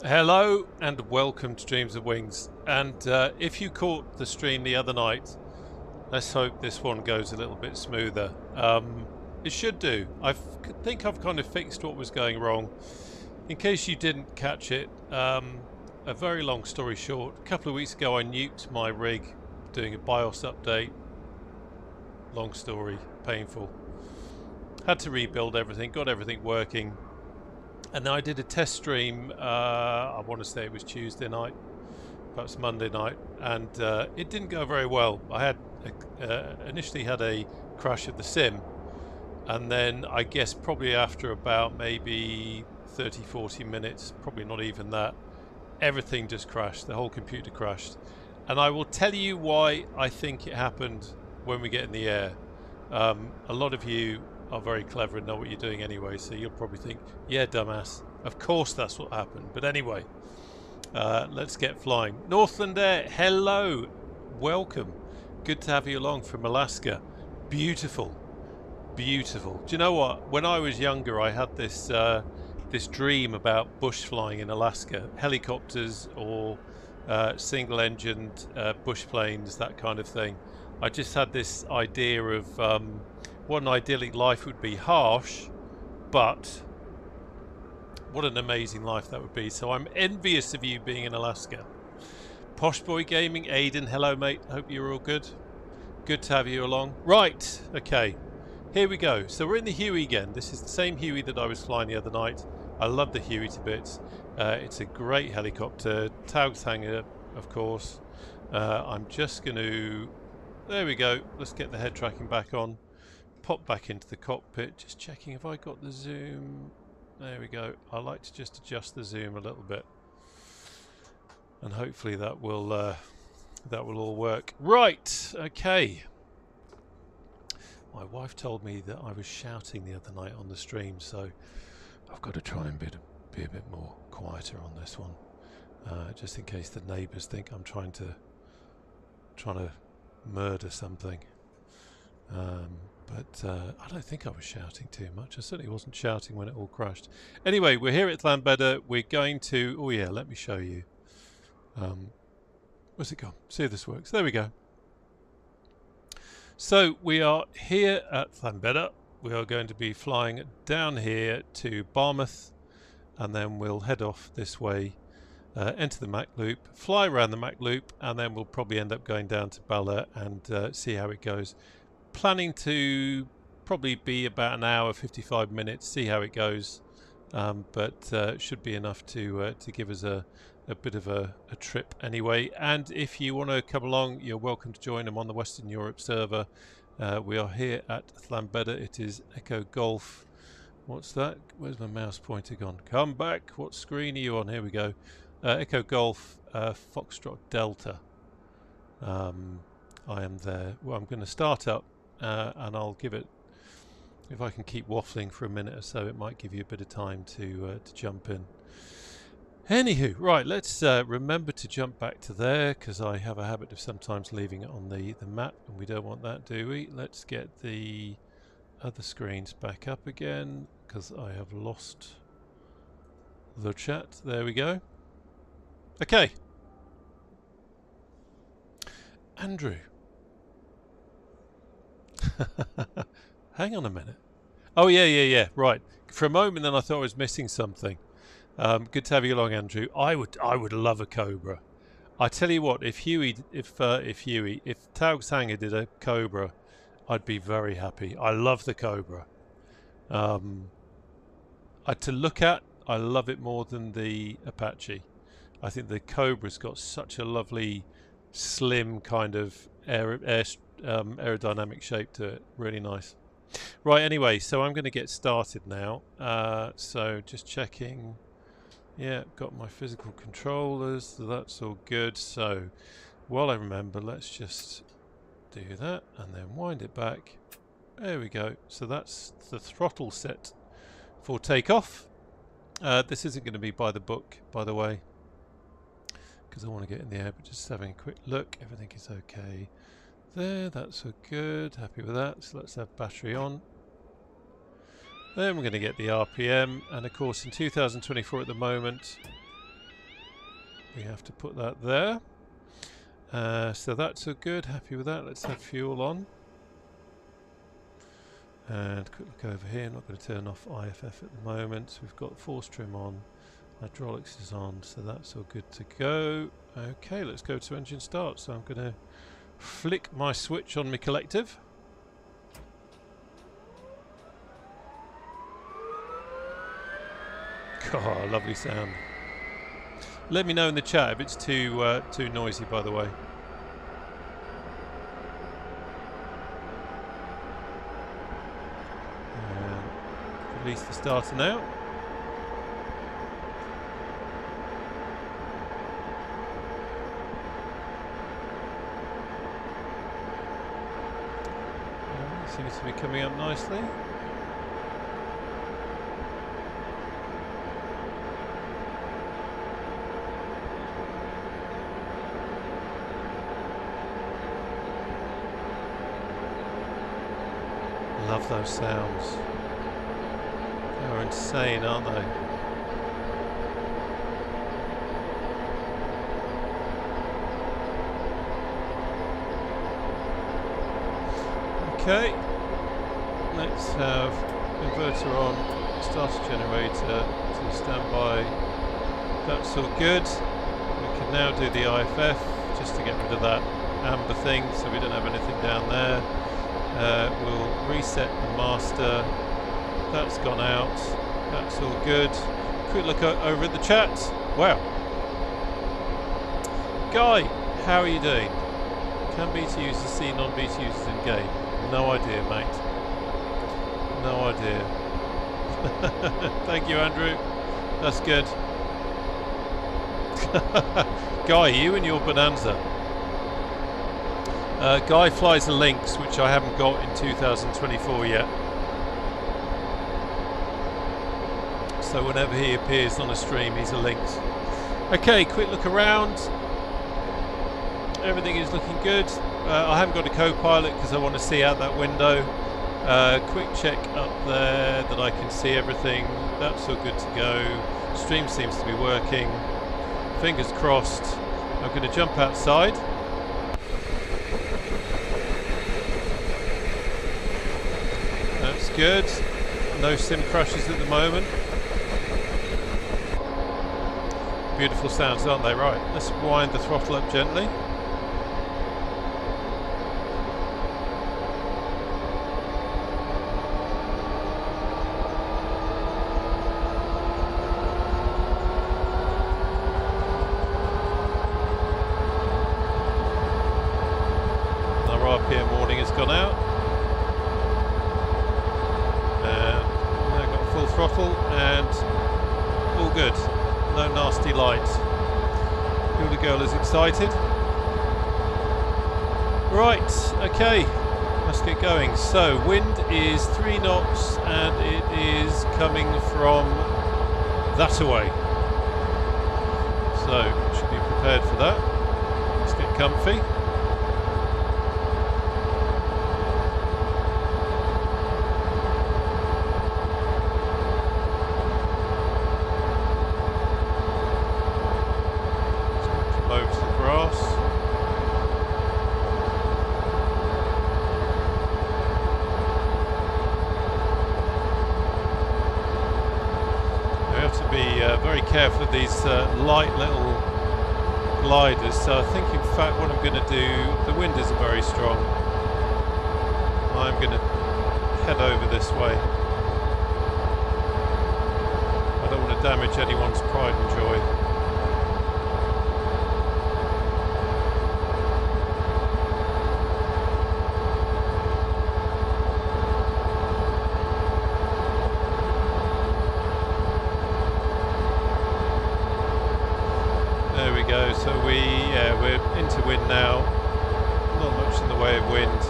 Hello and welcome to Dreams of Wings. And if you caught the stream the other night, let's hope this one goes a little bit smoother. It should do. Think I've kind of fixed what was going wrong. In case you didn't catch it, a very long story short, a couple of weeks ago I nuked my rig doing a BIOS update. Long story, painful. Had to rebuild everything, got everything working. And then I did a test stream, I want to say it was Tuesday night, perhaps Monday night, and it didn't go very well. I had initially had a crash of the sim, and then I guess probably after about maybe 30-40 minutes, probably not even that, everything just crashed, the whole computer crashed. And I will tell you why I think it happened when we get in the air. A lot of you are very clever and know what you're doing anyway, so you'll probably think, yeah, dumbass, of course that's what happened. But anyway, let's get flying. Northland Air, hello, welcome, good to have you along from Alaska. Beautiful, beautiful. Do you know what, when I was younger I had this this dream about bush flying in Alaska, helicopters or single engined bush planes, that kind of thing. I just had this idea of what an idyllic life would be. Harsh, but what an amazing life that would be. So I'm envious of you being in Alaska. Posh Boy Gaming, Aiden, hello mate, hope you're all good. Good to have you along. Right, okay, here we go. So we're in the Huey again. This is the same Huey that I was flying the other night. I love the Huey to bits. It's a great helicopter. Taug's hangar, of course. I'm just going to... There we go. Let's get the head tracking back on. Pop back into the cockpit. Just checking if I got the zoom. There we go. I like to just adjust the zoom a little bit, and hopefully that will all work. Right. Okay. My wife told me that I was shouting the other night on the stream, so I've got to try and be a bit more quieter on this one, just in case the neighbours think I'm trying to murder something. But I don't think I was shouting too much. I certainly wasn't shouting when it all crashed. Anyway, we're here at Llanbedr. We're going to... Oh yeah, let me show you. Where's it gone? See if this works. There we go. So we are here at Llanbedr. We are going to be flying down here to Barmouth, and then we'll head off this way, enter the Mach Loop, fly around the Mach Loop, and then we'll probably end up going down to Bala and see how it goes. Planning to probably be about an hour, 55 minutes, see how it goes, but should be enough to give us a bit of a trip anyway. And if you want to come along, you're welcome to join them on the Western Europe server. We are here at Llanbedr. It is Echo Golf. What's that? Where's my mouse pointer gone? Come back. What screen are you on? Here we go. Echo Golf Foxtrot Delta. I am there. Well, I'm going to start up and I'll give it, if I can keep waffling for a minute or so, it might give you a bit of time to jump in. Anywho, right, let's remember to jump back to there, because I have a habit of sometimes leaving it on the map, and we don't want that, do we? Let's get the other screens back up again, because I have lost the chat. There we go. Okay. Andrew. Hang on a minute. Oh yeah, right. For a moment then I thought I was missing something. Good to have you along, Andrew. I would love a Cobra. I tell you what, if Taug's hangar did a Cobra, I'd be very happy. I love the Cobra. To look at, I love it more than the Apache. I think the Cobra's got such a lovely, slim kind of aerodynamic shape to it. Really nice. Right, anyway, so I'm going to get started now. So just checking. Yeah, got my physical controllers, so that's all good. So while I remember, let's just do that and then wind it back. There we go. So that's the throttle set for takeoff. This isn't going to be by the book, by the way, because I want to get in the air, but just having a quick look. Everything is okay there. That's all good. Happy with that. So let's have battery on. Then we're going to get the RPM, and of course in 2024 at the moment we have to put that there. So that's all good. Happy with that. Let's have fuel on. And quick look over here. I'm not going to turn off IFF at the moment. We've got force trim on. Hydraulics is on, so that's all good to go. Okay, let's go to engine start. So I'm going to flick my switch on my collective. God, lovely sound. Let me know in the chat if it's too noisy, by the way. Release the starter now. Seems to be coming up nicely. Love those sounds. They're insane, aren't they? Okay, let's have inverter on, starter generator to standby. That's all good. We can now do the IFF just to get rid of that amber thing so we don't have anything down there. We'll reset the master. That's gone out. That's all good. Quick look over at the chat. Wow. Guy, how are you doing? Can beta users see non-beta users in game? No idea, mate. No idea. Thank you, Andrew. That's good. Guy, you and your Bonanza. Guy flies the Lynx, which I haven't got in 2024 yet. So whenever he appears on a stream, he's a Lynx. Okay, quick look around. Everything is looking good. I haven't got a co-pilot because I want to see out that window. Quick check up there that I can see everything. That's all good to go. Stream seems to be working. Fingers crossed. I'm going to jump outside. That's good. No sim crashes at the moment. Beautiful sounds, aren't they? Right, let's wind the throttle up gently. Our RPM warning has gone out. And now got full throttle and all good. No nasty lights. The girl is excited. Right, okay, let's get going. So, wind is 3 knots and it is coming from that away. So, should be prepared for that. Let's get comfy. Careful of these light little gliders, so I think in fact what I'm going to do, the wind isn't very strong, I'm going to head over this way. I don't want to damage anyone's pride and joy. So we're into wind now, not much in the way of wind,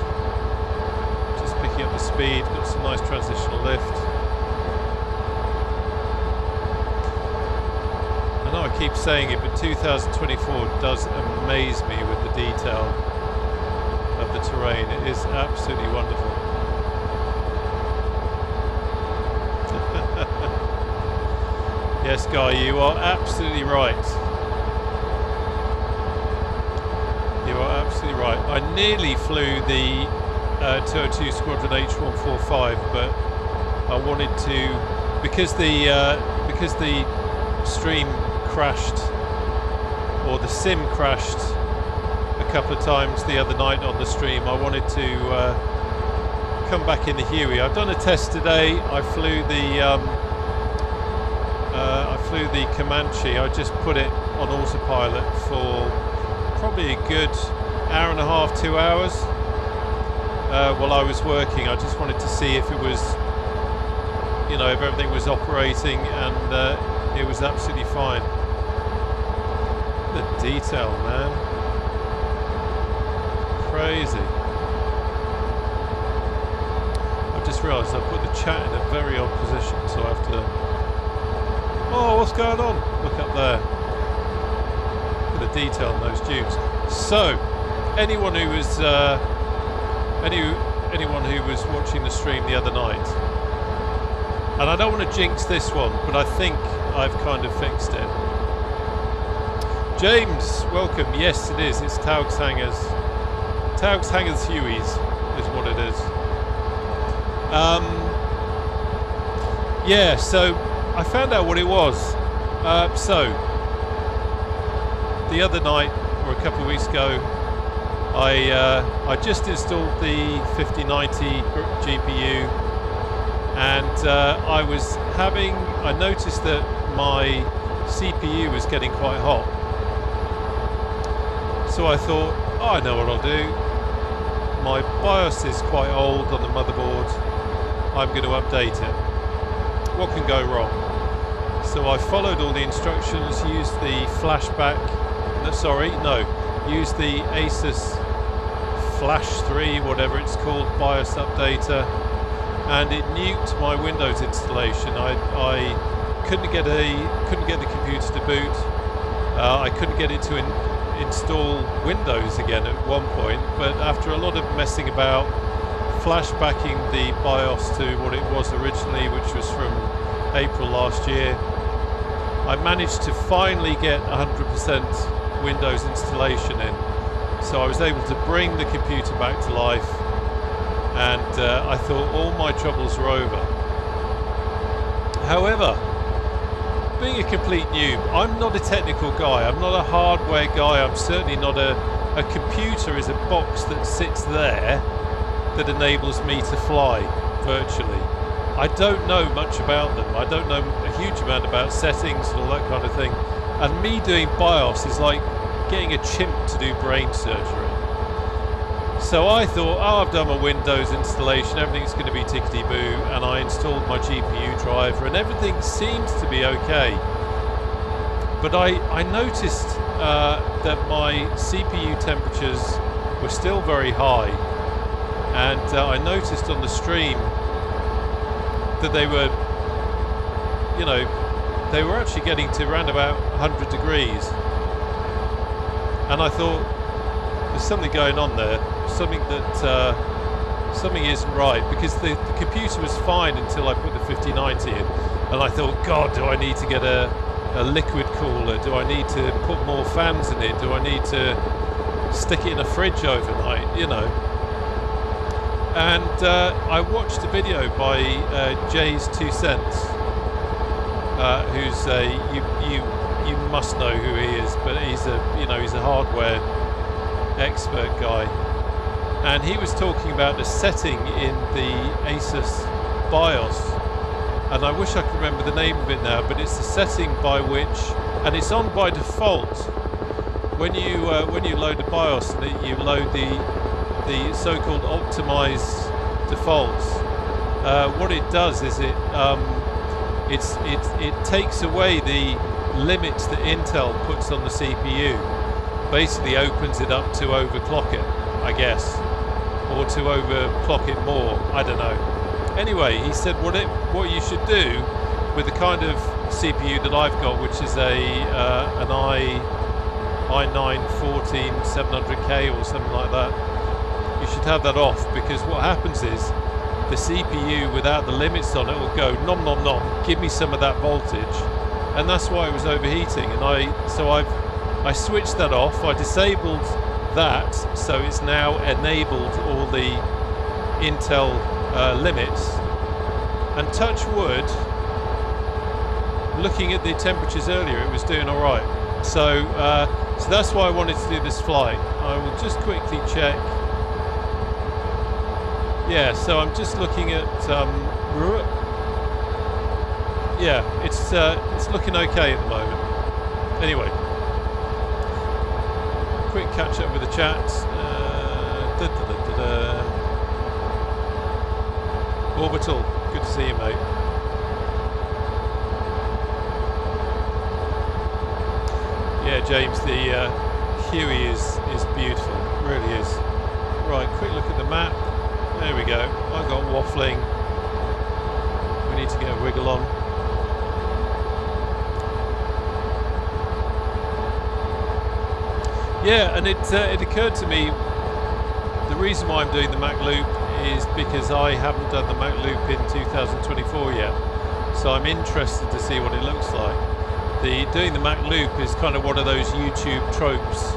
just picking up the speed, got some nice transitional lift. I know I keep saying it, but 2024 does amaze me with the detail of the terrain. It is absolutely wonderful. Yes, Guy, you are absolutely right. absolutely right. I nearly flew the 202 Squadron H145, but I wanted to, because the stream crashed, or the sim crashed a couple of times the other night on the stream. I wanted to come back in the Huey. I've done a test today. I flew the Comanche. I just put it on autopilot for probably a good hour and a half, 2 hours while I was working. I just wanted to see if it was, you know, if everything was operating, and it was absolutely fine. The detail, man. Crazy. I've just realised I've put the chat in a very odd position, so I have to... Oh, what's going on? Look up there. Look at the detail in those tubes. So, anyone who was anyone who was watching the stream the other night, and I don't want to jinx this one, but I think I've kind of fixed it. James, welcome. Yes, it is. It's Taugs Hangers. Taugs Hangers Hueys is what it is. Yeah, so I found out what it was. So the other night, or a couple of weeks ago, I just installed the 5090 GPU, and I noticed that my CPU was getting quite hot. So I thought, oh, I know what I'll do. My BIOS is quite old on the motherboard. I'm going to update it. What can go wrong? So I followed all the instructions, used the flashback, used the Asus Flash 3, whatever it's called, BIOS updater, and it nuked my Windows installation. I couldn't get the computer to boot. I couldn't get it to install Windows again at one point, but after a lot of messing about, flashbacking the BIOS to what it was originally, which was from April last year, I managed to finally get 100% Windows installation in. So I was able to bring the computer back to life, and I thought all my troubles were over. However, being a complete noob, I'm not a technical guy, I'm not a hardware guy, I'm certainly not a computer is a box that sits there that enables me to fly virtually. I don't know much about them. I don't know a huge amount about settings and all that kind of thing. And me doing BIOS is like getting a chimp to do brain surgery. So I thought, oh, I've done my Windows installation, everything's going to be tickety-boo, and I installed my GPU driver, and everything seems to be okay. But I noticed that my CPU temperatures were still very high, and I noticed on the stream that they were, you know, they were actually getting to around about 100 degrees. And I thought, there's something going on there, something isn't right, because the computer was fine until I put the 5090 in, and I thought, God, do I need to get a liquid cooler? Do I need to put more fans in it? Do I need to stick it in a fridge overnight? You know. And I watched a video by Jay's 2 Cents, who's you must know who he is, but he's a hardware expert guy, and he was talking about a setting in the Asus BIOS, and I wish I could remember the name of it now, but it's the setting by which, and it's on by default when you load the BIOS, and you load the so-called optimized defaults. What it does is it takes away the limits that Intel puts on the CPU. Basically opens it up to overclock it, I guess, or to overclock it more. I don't know. Anyway, he said what you should do with the kind of CPU that I've got, which is an i9-14700K or something like that. You should have that off, because what happens is the CPU without the limits on it will go nom nom nom, give me some of that voltage, and that's why it was overheating. And I switched that off. I disabled that, so it's now enabled all the Intel limits, and touch wood, looking at the temperatures earlier, it was doing all right. So so that's why I wanted to do this flight. I will just quickly check. Yeah, so I'm just looking at yeah, it's looking okay at the moment. Anyway, quick catch up with the chat. Orbital, good to see you, mate. Yeah, James, the Huey is beautiful, really is. Right, quick look at the map. There we go. I got waffling. We need to get a wiggle on. Yeah, and it occurred to me, the reason why I'm doing the Mach Loop is because I haven't done the Mach Loop in 2024 yet. So I'm interested to see what it looks like. Doing the Mach Loop is kind of one of those YouTube tropes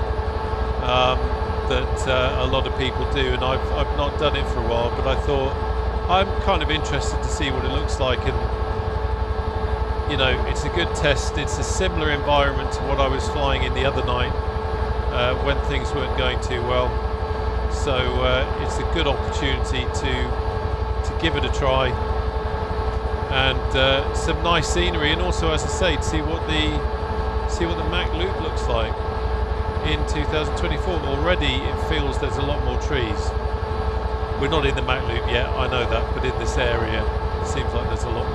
that a lot of people do, and I've not done it for a while, but I thought I'm kind of interested to see what it looks like, and you know, it's a good test. It's a similar environment to what I was flying in the other night when things weren't going too well, so it's a good opportunity to give it a try, and some nice scenery, and also, as I say, to see what the Mach Loop looks like in 2024. Already it feels there's a lot more trees. We're not in the Mach Loop yet, I know that, but in this area it seems like there's a lot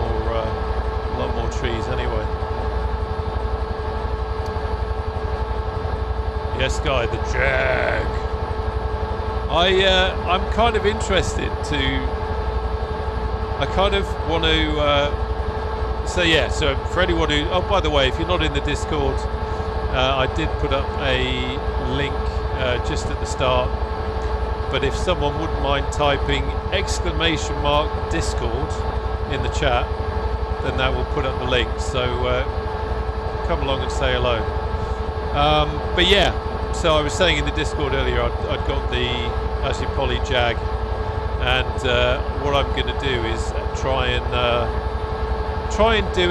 more trees anyway. Yes, Guy, the Jag. I'm kind of interested to. I kind of want to. So yeah. So for anyone who. Oh, by the way, if you're not in the Discord, I did put up a link just at the start. But if someone wouldn't mind typing !Discord in the chat, then that will put up the link. So come along and say hello. But yeah, so I was saying in the Discord earlier, I'd got the actually Poly Jag, and what I'm going to do is try and do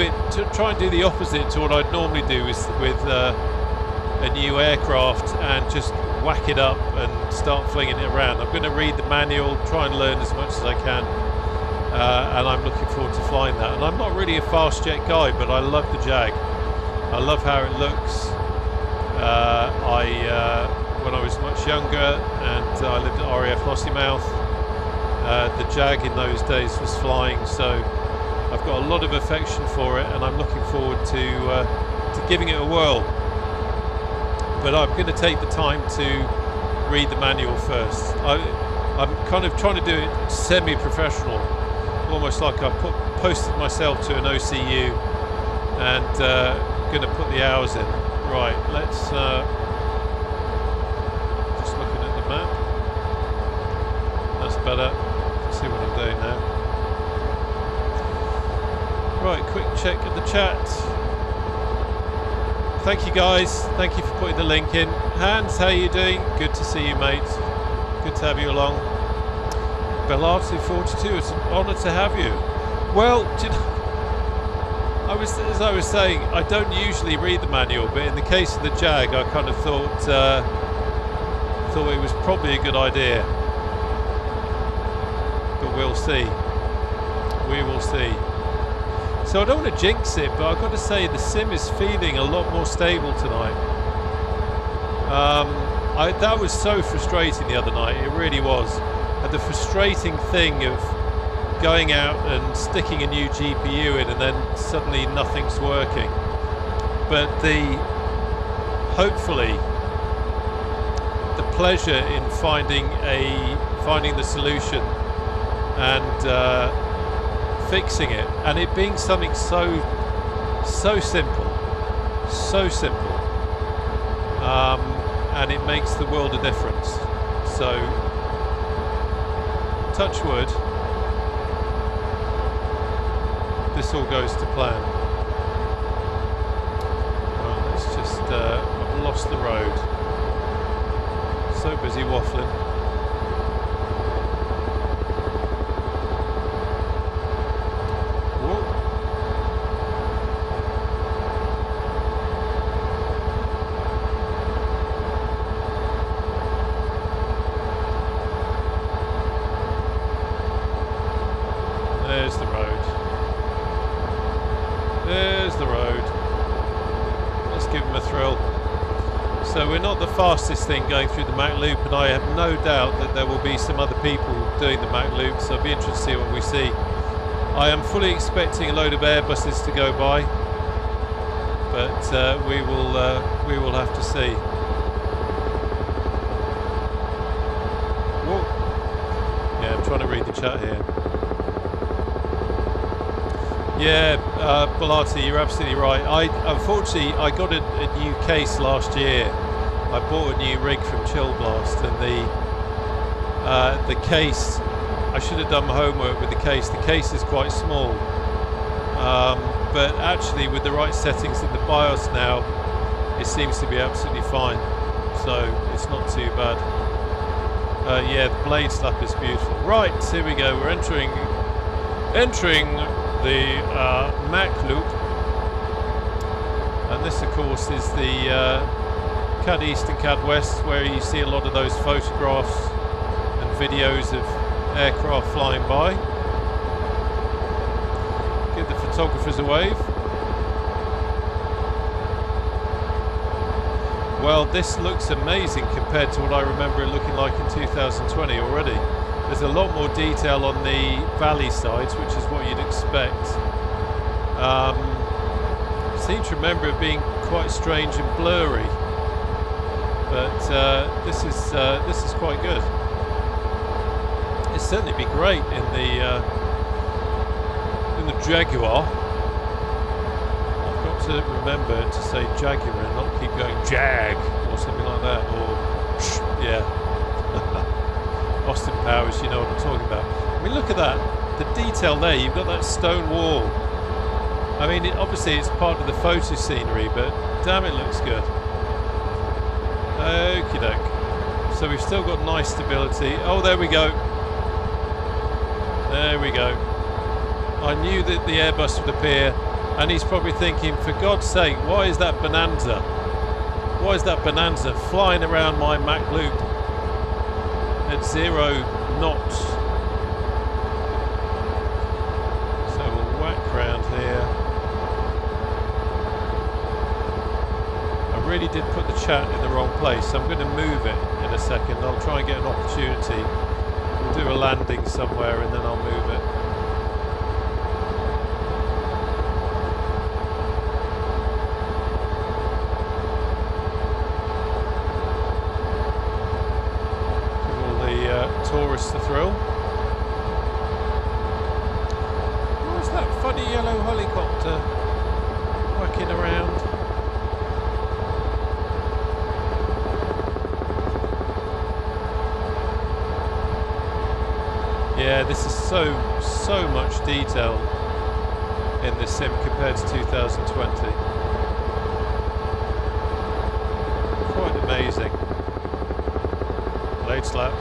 the opposite to what I'd normally do with a new aircraft, and just whack it up and start flinging it around. I'm going to read the manual, try and learn as much as I can, and I'm looking forward to flying that. And I'm not really a fast jet guy, but I love the Jag. I love how it looks. When I was much younger and I lived at RAF Lossiemouth, the Jag in those days was flying, so I've got a lot of affection for it, and I'm looking forward to giving it a whirl. But I'm going to take the time to read the manual first. I'm kind of trying to do it semi-professional, almost like I posted myself to an OCU and going to put the hours in. Right, let's just looking at the map. That's better. See what I'm doing now. Right, quick check of the chat. Thank you guys, thank you for putting the link in. Hans, how are you doing? Good to see you, mate. Good to have you along. Bellati42, it's an honour to have you. Well, do you know, as I was saying, I don't usually read the manual, but in the case of the Jag, I kind of thought it was probably a good idea. But we'll see. We will see. So I don't want to jinx it, but I've got to say the sim is feeling a lot more stable tonight. That was so frustrating the other night, it really was. And the frustrating thing of going out and sticking a new GPU in and then suddenly nothing's working. But hopefully the pleasure in finding the solution and fixing it, and it being something so simple, and it makes the world a difference. So touch wood, this all goes to plan. Well, let's just I've lost the road, So busy waffling. Whoa. There's the road. There's the road. Let's give him a thrill. So we're not the fastest thing going through the Mach Loop, and I have no doubt that there will be some other people doing the Mach Loop, so I'll be interested to see what we see. I am fully expecting a load of Airbuses to go by, but we will have to see. Whoa. Yeah, I'm trying to read the chat here. Yeah, Belati, you're absolutely right. Unfortunately, I got a new case last year. I bought a new rig from Chill Blast, and the case, I should have done my homework with the case. The case is quite small, but actually with the right settings in the BIOS now, it seems to be absolutely fine. So it's not too bad. Yeah, the blade slap is beautiful. Right, here we go. We're entering the Mach Loop, and this of course is the CAD East and CAD West, where you see a lot of those photographs and videos of aircraft flying by. Give the photographers a wave. Well, this looks amazing compared to what I remember it looking like in 2020 already. There's a lot more detail on the valley sides, which is what you'd expect. I seem to remember it being quite strange and blurry, but this is quite good. It'd certainly be great in the Jaguar. I've got to remember to say Jaguar and not keep going Jag or something like that, or yeah. Austin Powers, you know what I'm talking about. I mean, look at that, the detail there. You've got that stone wall. I mean, obviously it's part of the photo scenery, but damn, it looks good. Okie doke. So we've still got nice stability. Oh, there we go. There we go. I knew that the Airbus would appear, and he's probably thinking, for God's sake, why is that Bonanza? Why is that Bonanza flying around my Mach Loop at 0 knots? So we'll whack round here. I really did put the chat in the wrong place, so I'm going to move it in a second. I'll try and get an opportunity. We'll do a landing somewhere and then I'll move it. Tourists the thrill. What's that funny yellow helicopter whacking around? Yeah, this is so much detail in this sim compared to 2020. Quite amazing. Blade slap.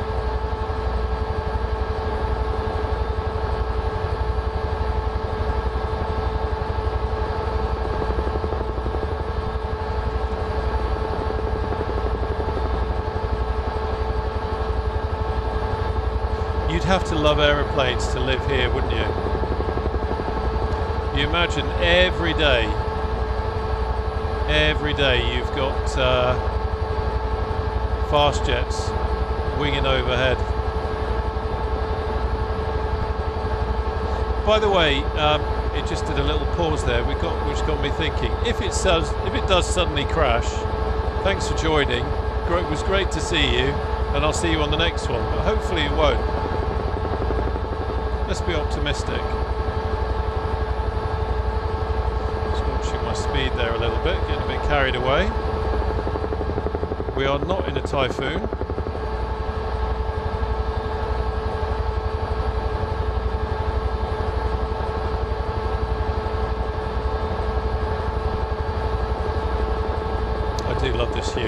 You'd have to love aeroplanes to live here, wouldn't you? You imagine every day you've got fast jets winging overhead. By the way, it just did a little pause there, which got me thinking. If it does suddenly crash, thanks for joining. It was great to see you, and I'll see you on the next one. But hopefully it won't. Let's be optimistic. Just watching my speed there a little bit, getting a bit carried away. We are not in a typhoon. I do love this Huey.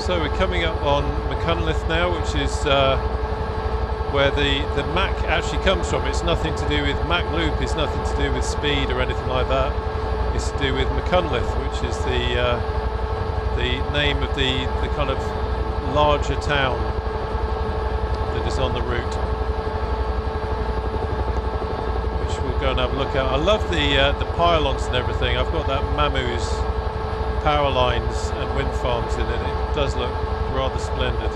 So we're coming up on McCunliffe now, which is where the Mach actually comes from. It's nothing to do with Mach Loop, it's nothing to do with speed or anything like that. It's to do with McCunliffe, which is the name of the kind of larger town that is on the route, which we'll go and have a look at. I love the pylons and everything. I've got that Mammo's power lines and wind farms in it. It does look rather splendid.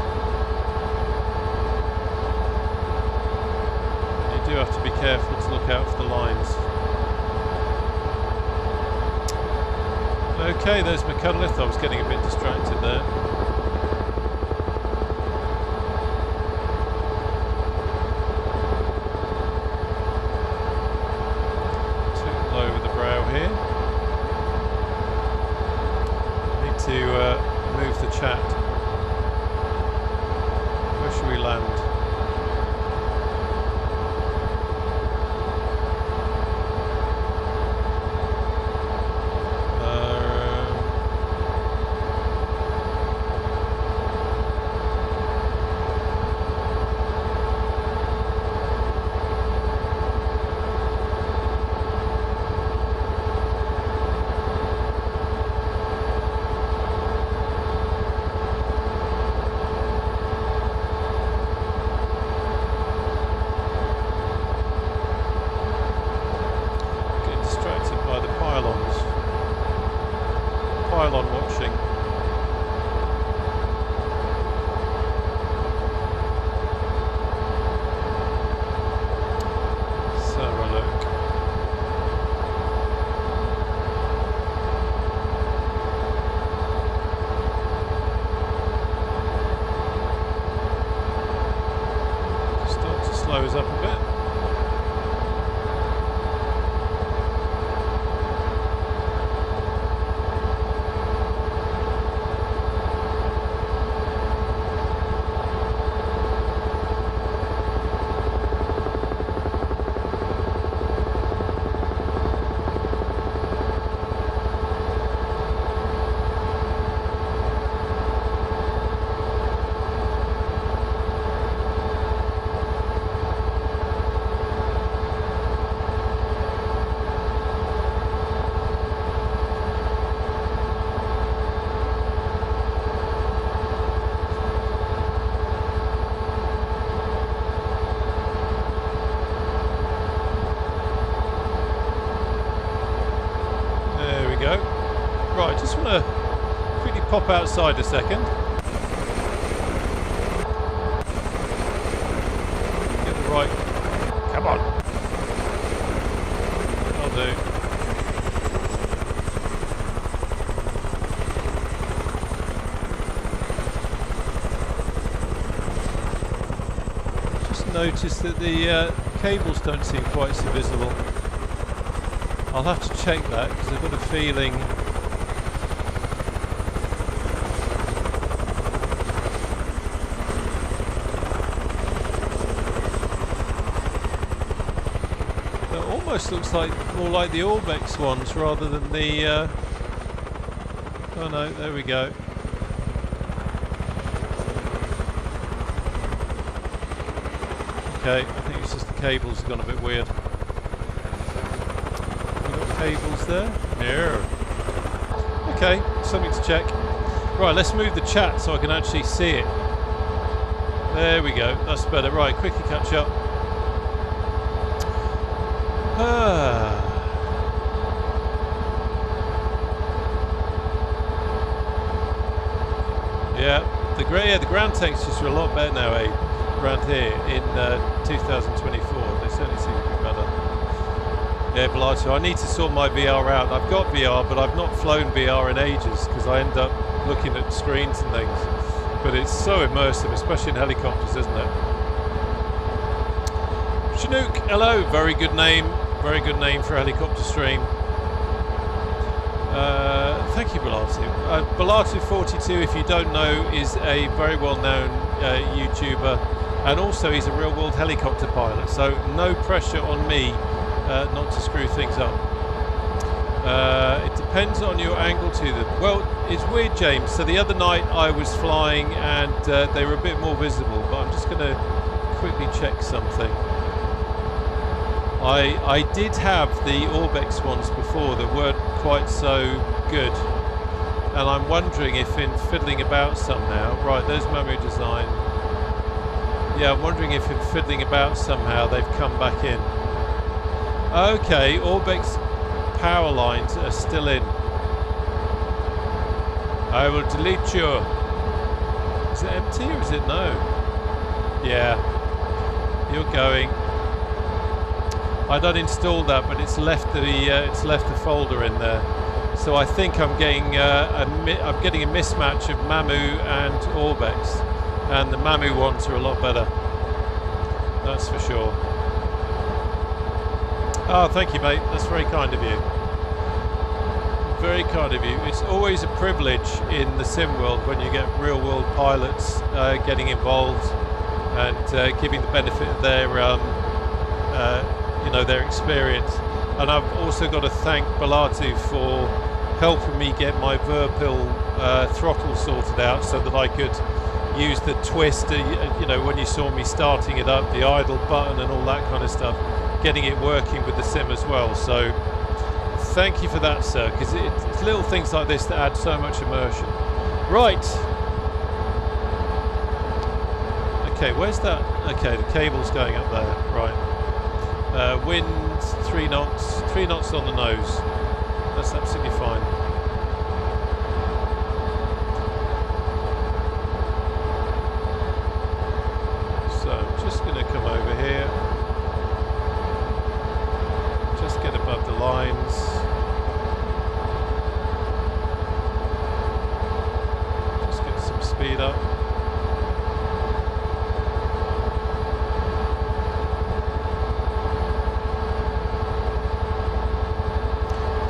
You do have to be careful to look out for the lines. Okay, there's McCunliffe. I was getting a bit distracted there. Too low over the brow here. Need to move the chat. Where should we land? Pylon watching. Let's have a look. Start to slow us up a bit. Right, just want to quickly pop outside a second. Get the right. Come on. I'll do. Just noticed that the cables don't seem quite so visible. I'll have to check that because I've got a feeling. Almost looks like more like the Orbex ones rather than the oh no, there we go. Okay, I think it's just the cables have gone a bit weird. You got cables there? No. Okay, something to check. Right, let's move the chat so I can actually see it. There we go, that's better. Right, quickly catch up. Yeah, the ground textures are a lot better now, around here in 2024. They certainly seem to be better. Yeah, Bellagio, I need to sort my VR out. I've got VR, but I've not flown VR in ages because I end up looking at screens and things. But it's so immersive, especially in helicopters, isn't it? Chinook, hello, very good name for a helicopter stream. Thank you, Bellagio. Bellagio42, if you don't know, is a very well-known YouTuber, and also he's a real-world helicopter pilot, so no pressure on me not to screw things up. It depends on your angle to them. Well, it's weird, James. So the other night I was flying and they were a bit more visible, but I'm just going to quickly check something. I did have the Orbex ones before that weren't quite so good, and I'm wondering if in fiddling about somehow, right, there's memory design. Yeah, I'm wondering if in fiddling about somehow they've come back in. Okay, Orbex power lines are still in. I will delete you. Is it empty or is it no? Yeah, you're going. I'd uninstalled that, but it's left the folder in there. So I think I'm getting I'm getting a mismatch of Mamu and Orbex, and the Mamu ones are a lot better. That's for sure. Oh, thank you, mate. That's very kind of you. Very kind of you. It's always a privilege in the sim world when you get real-world pilots getting involved and giving the benefit of their, their experience. And I've also got to thank Balatu for helping me get my Verpil throttle sorted out so that I could use the twist. When you saw me starting it up, the idle button and all that kind of stuff, getting it working with the sim as well. So thank you for that, sir, because it's little things like this that add so much immersion. Right. Okay, where's that? Okay, the cable's going up there. Right. Wind 3 knots. 3 knots on the nose. That's absolutely fine. So I'm just going to come over here. Just get above the lines. Just get some speed up.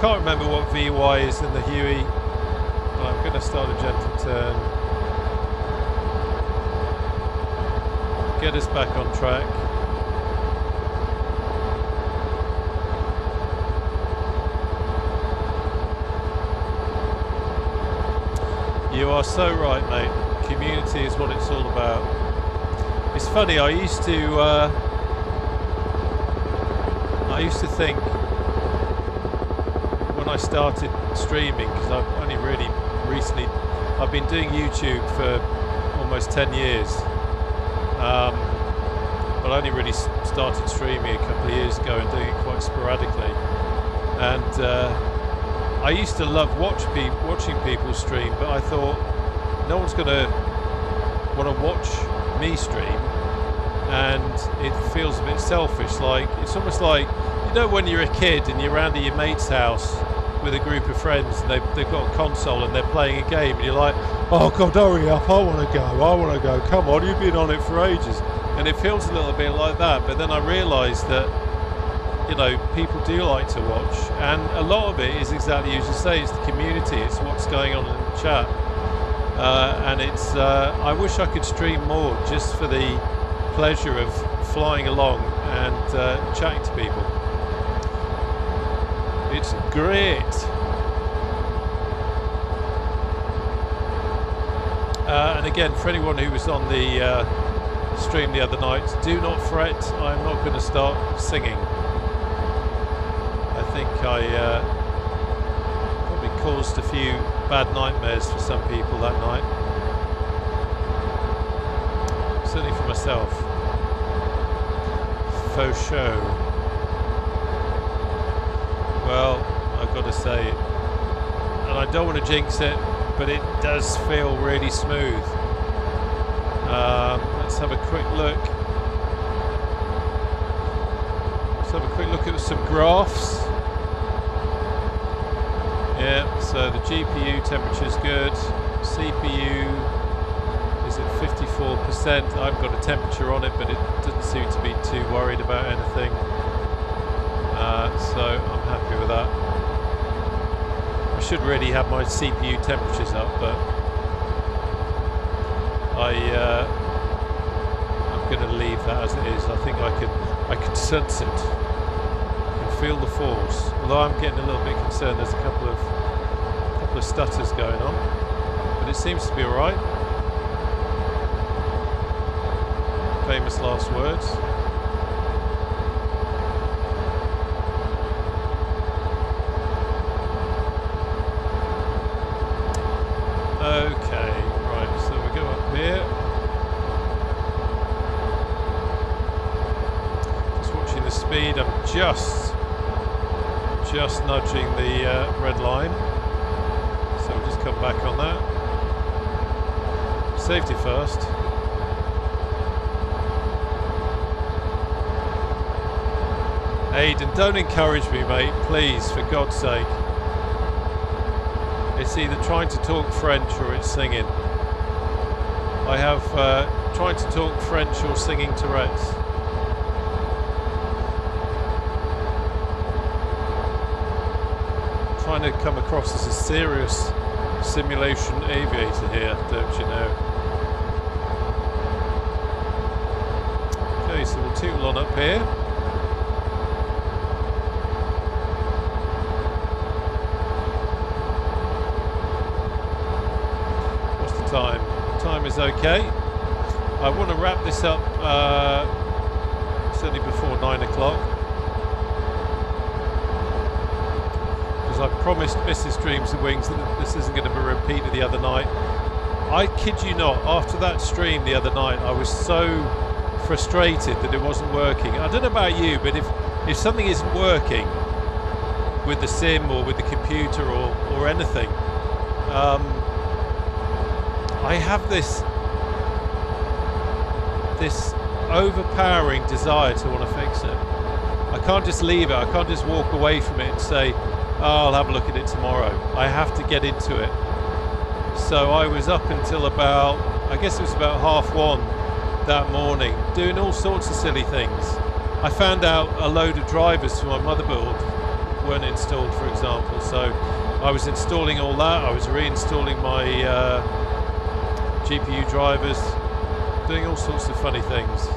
Can't remember what VY is in the Huey, but I'm going to start a gentle turn. Get us back on track. You are so right, mate. Community is what it's all about. It's funny, I used to think when I started streaming, because I've only really recently, I've been doing YouTube for almost 10 years, but I only really started streaming a couple of years ago and doing it quite sporadically. And I used to love watching people stream, but I thought no one's going to want to watch me stream, and it feels a bit selfish. Like, it's almost like, you know, when you're a kid and you're around at your mate's house with a group of friends and they've got a console and they're playing a game and you're like, oh God, hurry up, I want to go, come on, you've been on it for ages. And it feels a little bit like that, but then I realised that, you know, people do like to watch, and a lot of it is exactly as you say, it's the community, it's what's going on in the chat, and it's, I wish I could stream more just for the pleasure of flying along and chatting to people. It's great. And again, for anyone who was on the stream the other night, do not fret, I'm not going to start singing. I think I probably caused a few bad nightmares for some people that night. Certainly for myself. Faux show. Well, I've got to say, and I don't want to jinx it, but it does feel really smooth. Let's have a quick look. Let's have a quick look at some graphs. Yeah, so the GPU temperature's good. CPU is at 54%. I've got a temperature on it, but it doesn't seem to be too worried about anything. So I'm happy with that. I should really have my CPU temperatures up, but I'm going to leave that as it is. I think I can sense it. I can Feel the force. Although I'm getting a little bit concerned, there's a couple of stutters going on, but it seems to be all right. Famous last words. Okay, right. So we go up here. Just watching the speed. I'm just nudging the red line. So we'll just come back on that. Safety first. Aidan, don't encourage me, mate, please, for God's sake. It's either trying to talk French or it's singing. I have trying to talk French or singing Tourette's. Trying to come across as a serious simulation aviator here, don't you know? Okay, so we'll tootle on up here. What's the time? Time is okay. I want to wrap this up certainly before 9 o'clock. I promised Mrs. Dreams of Wings that this isn't going to be a repeat of the other night. I kid you not, after that stream the other night, I was so frustrated that it wasn't working. I don't know about you, but if something isn't working with the sim or with the computer or anything, I have this overpowering desire to want to fix it. I can't just leave it. I can't just walk away from it and say, oh, I'll have a look at it tomorrow. I have to get into it. So I was up until about, I guess it was about 1:30 that morning, doing all sorts of silly things. I found out a load of drivers for my motherboard weren't installed, for example. So I was installing all that. I was reinstalling my GPU drivers, doing all sorts of funny things.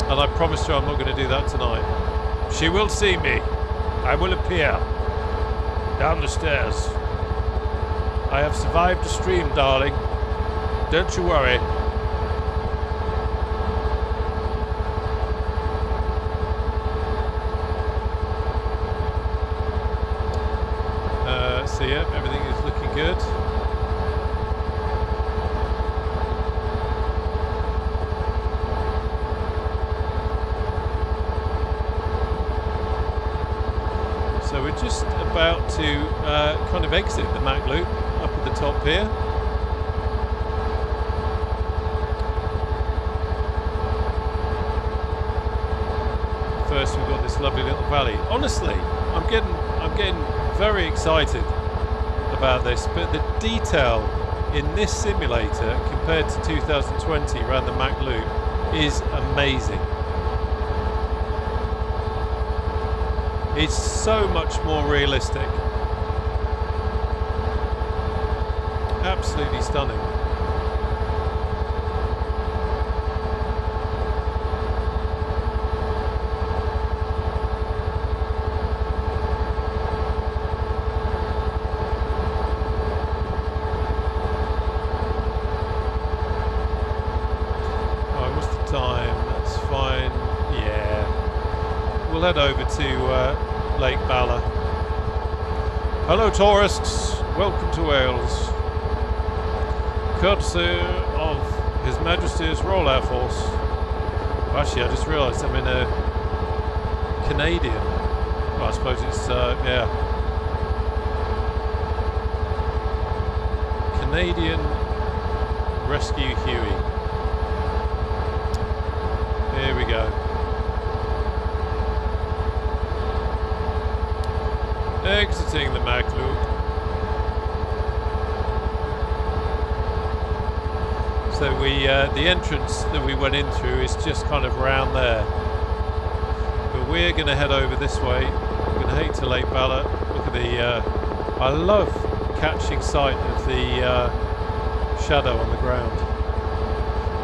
And I promised her I'm not going to do that tonight. She will see me. I will appear down the stairs. I have survived the stream, darling. Don't you worry. So yeah, everything is looking good. So we're just about to kind of exit the Mach Loop up at the top here. First we've got this lovely little valley. Honestly, I'm getting very excited about this, but the detail in this simulator compared to 2020 around the Mach Loop is amazing. It's so much more realistic. Absolutely stunning. Right, what's the time? That's fine. Yeah. We'll head over to Lake Bala. Hello tourists, welcome to Wales. Courtesy of His Majesty's Royal Air Force. Actually, I just realised I'm in a Canadian. Well, I suppose it's, yeah. Canadian Rescue Huey. Here we go. Exiting the Mach Loop. So the entrance that we went in through is just kind of round there. But we're going to head over this way. We're going to head to Lake Bala. Look at the, I love catching sight of the shadow on the ground.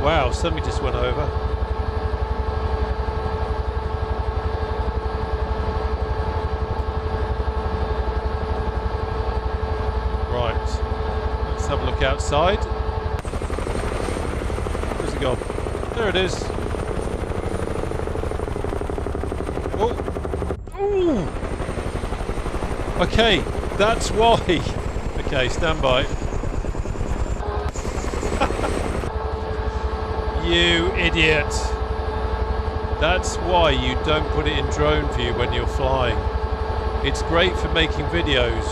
Wow, somebody just went over. outside. Where's it gone? There it is. Oh. Ooh. Okay, that's why. Okay, stand by. You idiot. That's why you don't put it in drone view when you're flying. It's great for making videos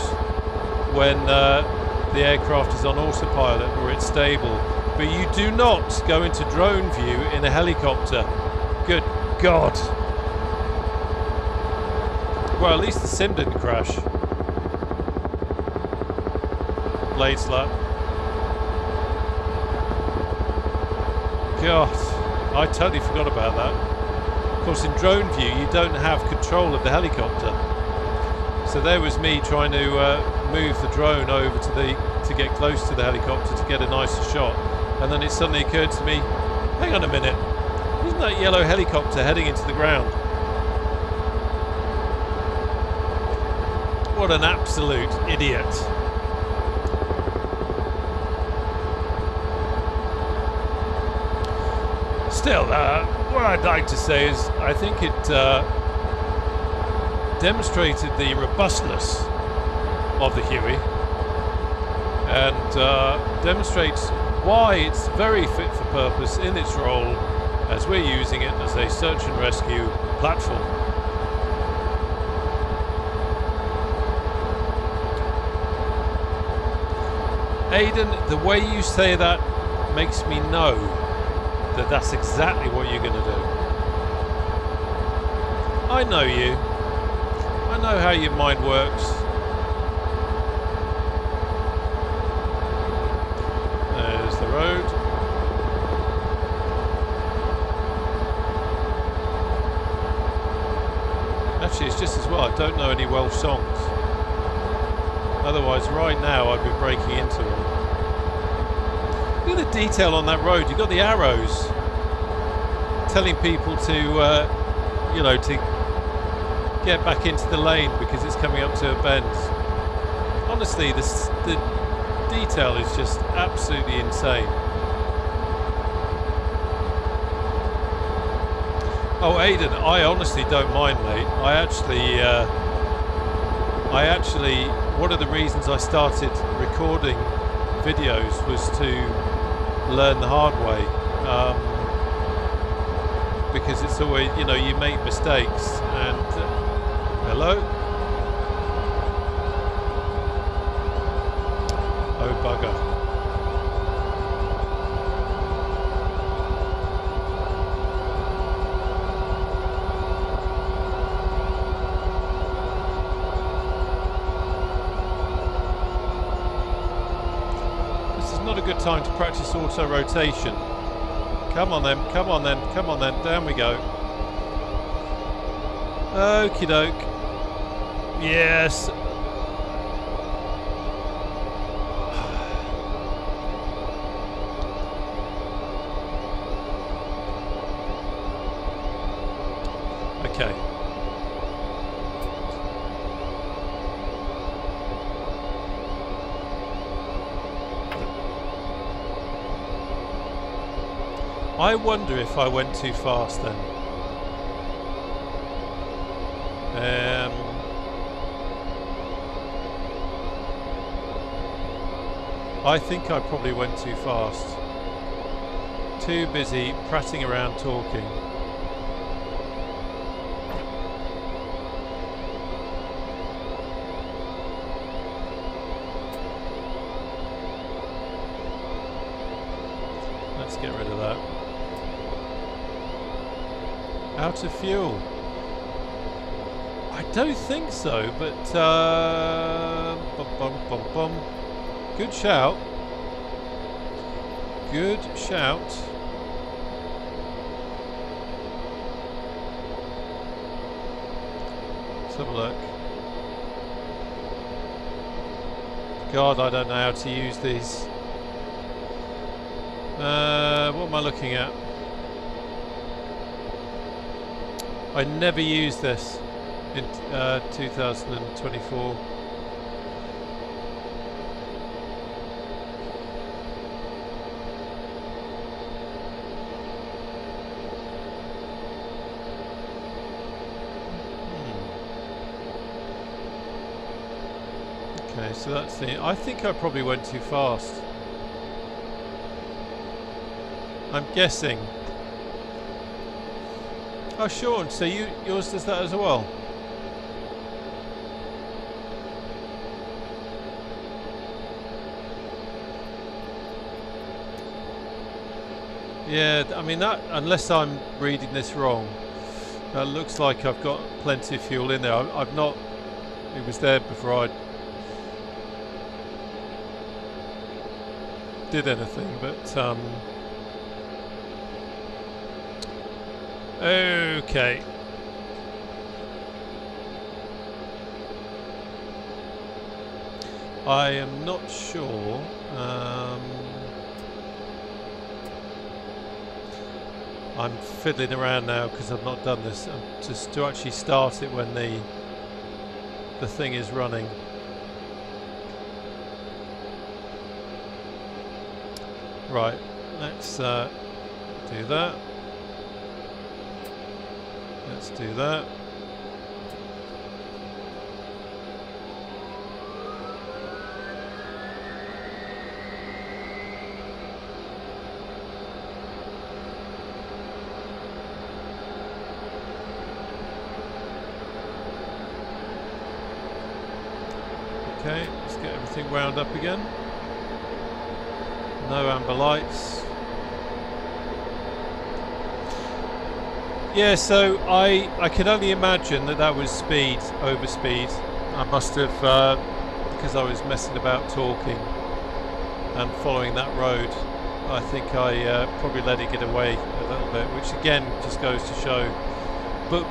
when the aircraft is on autopilot or it's stable, but you do not go into drone view in a helicopter. Good God. Well, at least the sim didn't crash. Blade slap. God, I totally forgot about that. Of course, in drone view, you don't have control of the helicopter. So there was me trying to move the drone over to get close to the helicopter to get a nicer shot, and then it suddenly occurred to me, hang on a minute, isn't that yellow helicopter heading into the ground? What an absolute idiot. Still, what I'd like to say is I think it demonstrated the robustness of the Huey and demonstrates why it's very fit for purpose in its role as we're using it as a search and rescue platform. Aidan, the way you say that makes me know that that's exactly what you're going to do. I know you. I know how your mind works. There's the road. Actually, it's just as well I don't know any Welsh songs. Otherwise, right now, I'd be breaking into them. Look at the detail on that road. You've got the arrows telling people to, you know, to get back into the lane because it's coming up to a bend. Honestly, the detail is just absolutely insane. Oh, Aidan, I honestly don't mind, mate. I actually, one of the reasons I started recording videos was to learn the hard way, because it's always, you know, you make mistakes and hello? Oh bugger. Not a good time to practice auto rotation. Come on then, come on then, come on then, down we go. Okie doke. Yes. Okay. I wonder if I went too fast then. I think I probably went too fast. Too busy prattling around talking. Let's get rid of that. Out of fuel? I don't think so, but bum, bum, bum, bum. Good shout. Good shout. Let's have a look. God, I don't know how to use these. What am I looking at? I never used this in 2024. Okay, so that's the... I think I probably went too fast. I'm guessing. Oh, Sean, so yours does that as well? Yeah, I mean that, unless I'm reading this wrong, that looks like I've got plenty of fuel in there. I've not, it was there before I did anything, but okay. I am not sure. I'm fiddling around now because I've not done this. Just to actually start it when the thing is running. Right, let's do that. Let's do that. Okay, let's get everything wound up again. No amber lights. Yeah, so I can only imagine that was speed, over speed. I must have, because I was messing about talking and following that road, I think I probably let it get away a little bit, which again just goes to show. But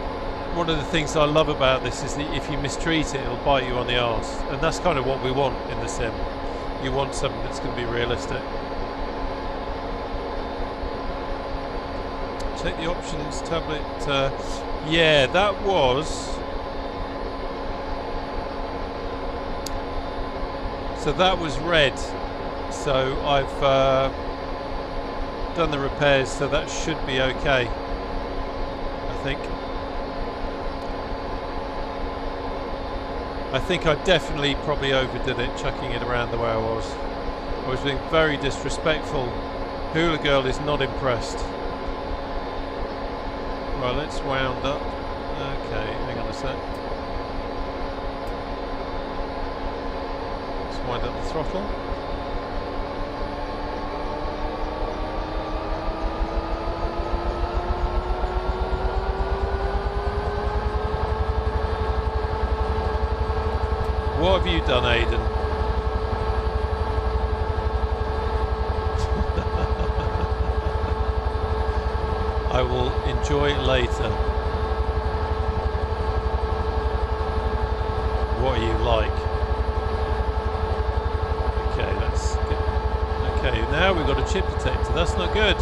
one of the things I love about this is that if you mistreat it, it'll bite you on the arse, and that's kind of what we want in the sim. You want something that's going to be realistic. Take the options tablet. Yeah, that was. So that was red. So I've done the repairs, so that should be okay. I think. I think I definitely probably overdid it, chucking it around the way I was. I was being very disrespectful. Hula Girl is not impressed. Right, let's wound up. Okay, hang on a sec. Let's wind up the throttle. What have you done, Aidan? I will enjoy it later. What are you like? Okay, let's get... Okay, now we've got a chip detector. That's not good.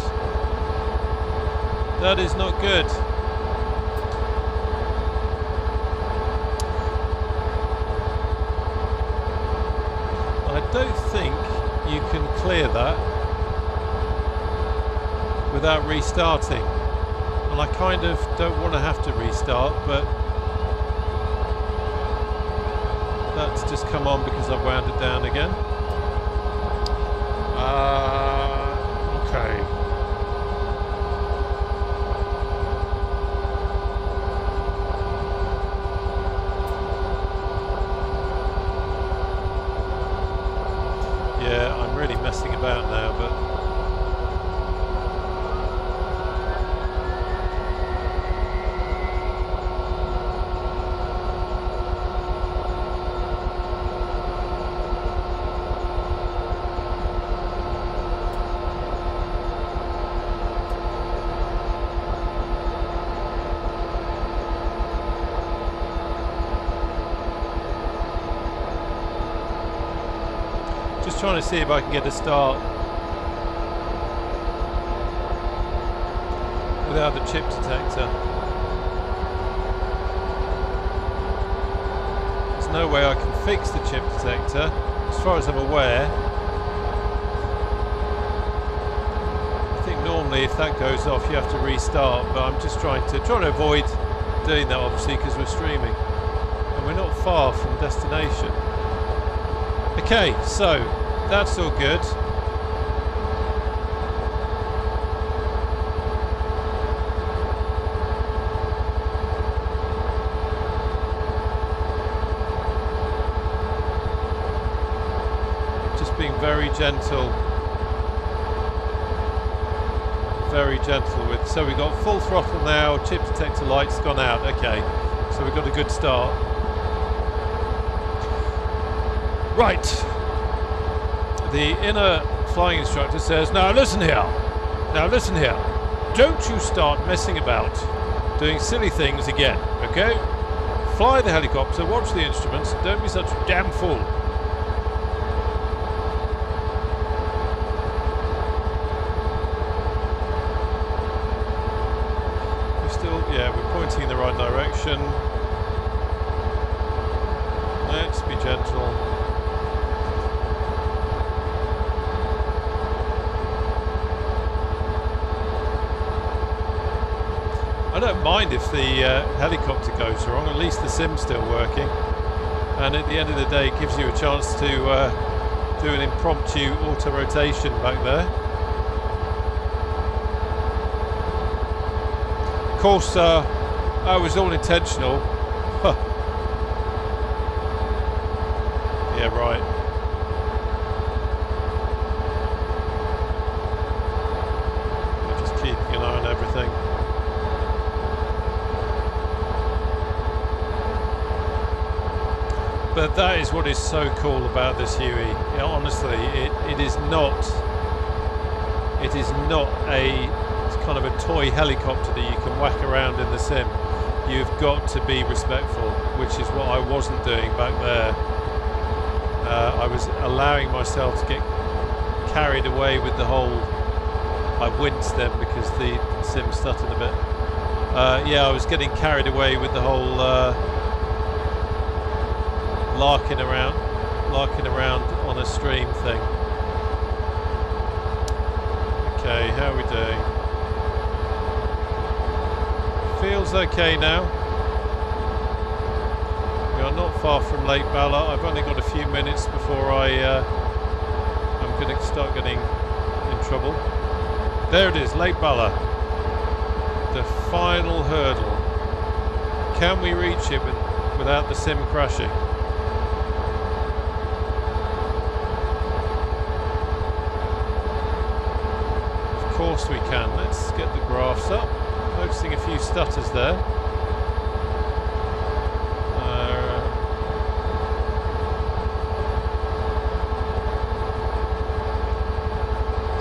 That is not good. I don't think you can clear that without restarting. Well, I kind of don't want to have to restart, but that's just come on because I've wound it down again. Okay. Yeah, I'm really messing about now, but trying to see if I can get a start without the chip detector. There's no way I can fix the chip detector, as far as I'm aware. I think normally if that goes off you have to restart, but I'm just trying to avoid doing that, obviously, because we're streaming and we're not far from destination. Okay, so that's all good. Just being very gentle with. So we've got full throttle now. Chip detector light's gone out. Okay, so we've got a good start. Right. The inner flying instructor says, now listen here. Don't you start messing about doing silly things again, okay? Fly the helicopter, watch the instruments, and don't be such a damn fool. We're pointing in the right direction. Let's be gentle. I don't mind if the helicopter goes wrong, at least the sim's still working. And at the end of the day, it gives you a chance to do an impromptu auto-rotation back there. Of course, that was all intentional. Yeah, right. We're just keeping an eye on everything. But that is what is so cool about this Huey. You know, honestly, it is not a kind of a toy helicopter that you can whack around in the sim. You've got to be respectful, which is what I wasn't doing back there. I was allowing myself to get carried away with the whole. I winced then because the sim stuttered a bit. Yeah, I was getting carried away with the whole larking around on a stream thing. Okay, how are we doing? Feels okay now. We are not far from Lake Bala. I've only got a few minutes before I'm going to start getting in trouble. There it is, Lake Bala. The final hurdle. Can we reach it without the sim crashing? Of course we can. Let's get the graphs up. Noticing a few stutters there.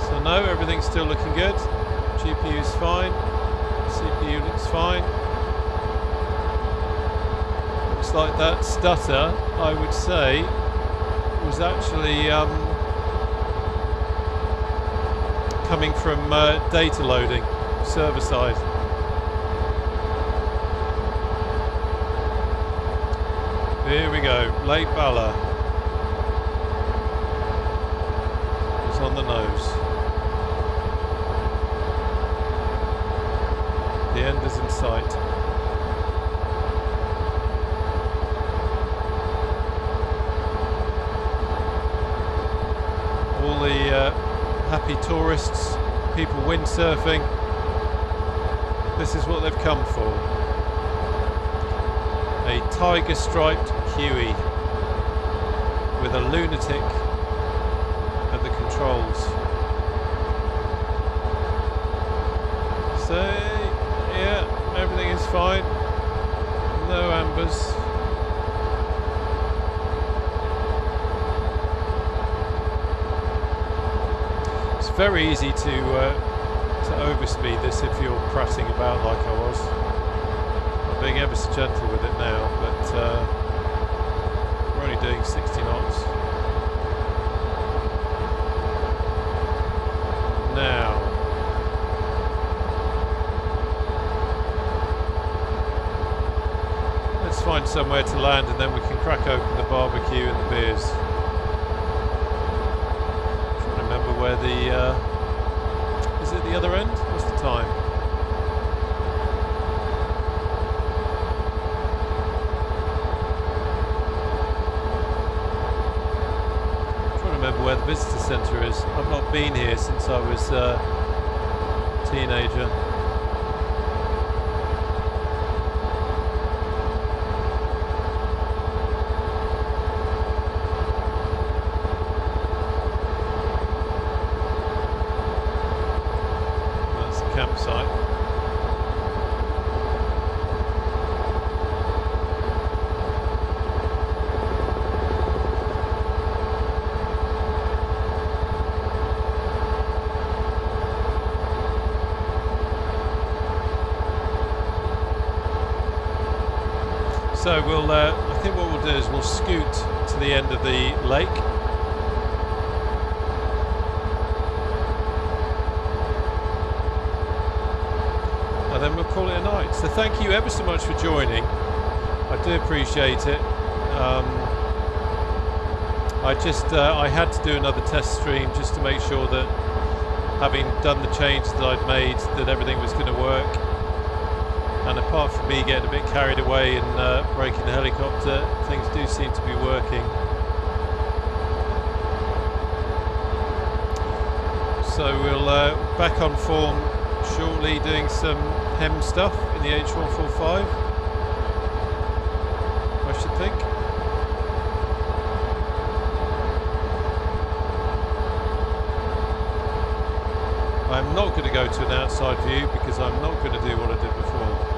So no, everything's still looking good. GPU's fine. CPU looks fine. Looks like that stutter, I would say, was actually coming from data loading, server side. Here we go, Lake Bala is on the nose. The end is in sight. All the happy tourists, people windsurfing, this is what they've come for. A tiger striped Huey with a lunatic at the controls. So yeah, everything is fine. No ambers. It's very easy to overspeed this if you're prattling about like I was. I'm being ever so gentle with it now, but we're only doing 60 knots. Now, let's find somewhere to land and then we can crack open the barbecue and the beers. Trying to remember where the is it the other end? What's the time? where the visitor centre is. I've not been here since I was a teenager. That's the campsite. So we'll, I think what we'll do is we'll scoot to the end of the lake. And then we'll call it a night. So thank you ever so much for joining. I do appreciate it. I had to do another test stream just to make sure that, having done the changes that I'd made, that everything was going to work. And apart from me getting a bit carried away and breaking the helicopter, things do seem to be working. So we'll back on form shortly, doing some HEM stuff in the H145, I should think. I'm not going to go to an outside view because I'm not going to do what I did before.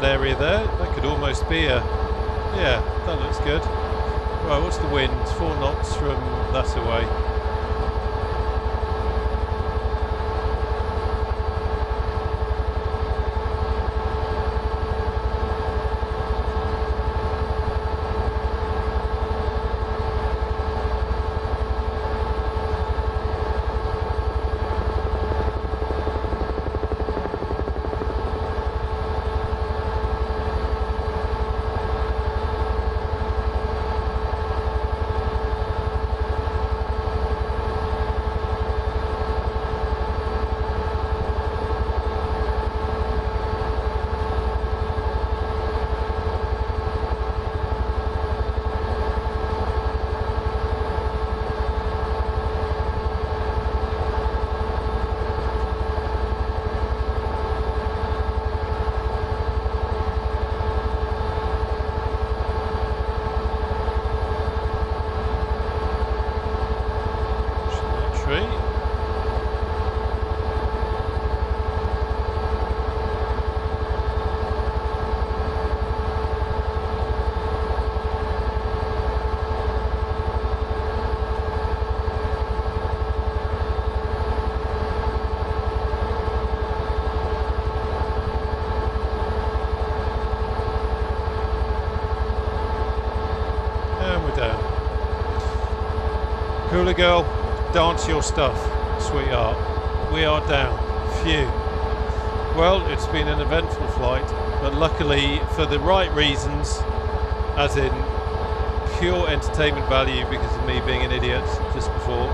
Area there, that could almost be a, yeah, that looks good. Right, what's the wind? 4 knots from that away. Cooler girl, dance your stuff, sweetheart. We are down. Phew. Well, it's been an eventful flight, but luckily for the right reasons, as in pure entertainment value because of me being an idiot just before,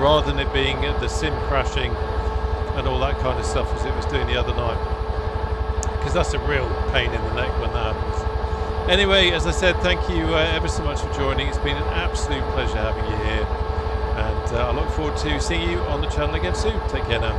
rather than it being the sim crashing and all that kind of stuff as it was doing the other night. Because that's a real pain in the neck when that happens. Anyway, as I said, thank you ever so much for joining. It's been an absolute pleasure having you here. And I look forward to seeing you on the channel again soon. Take care now.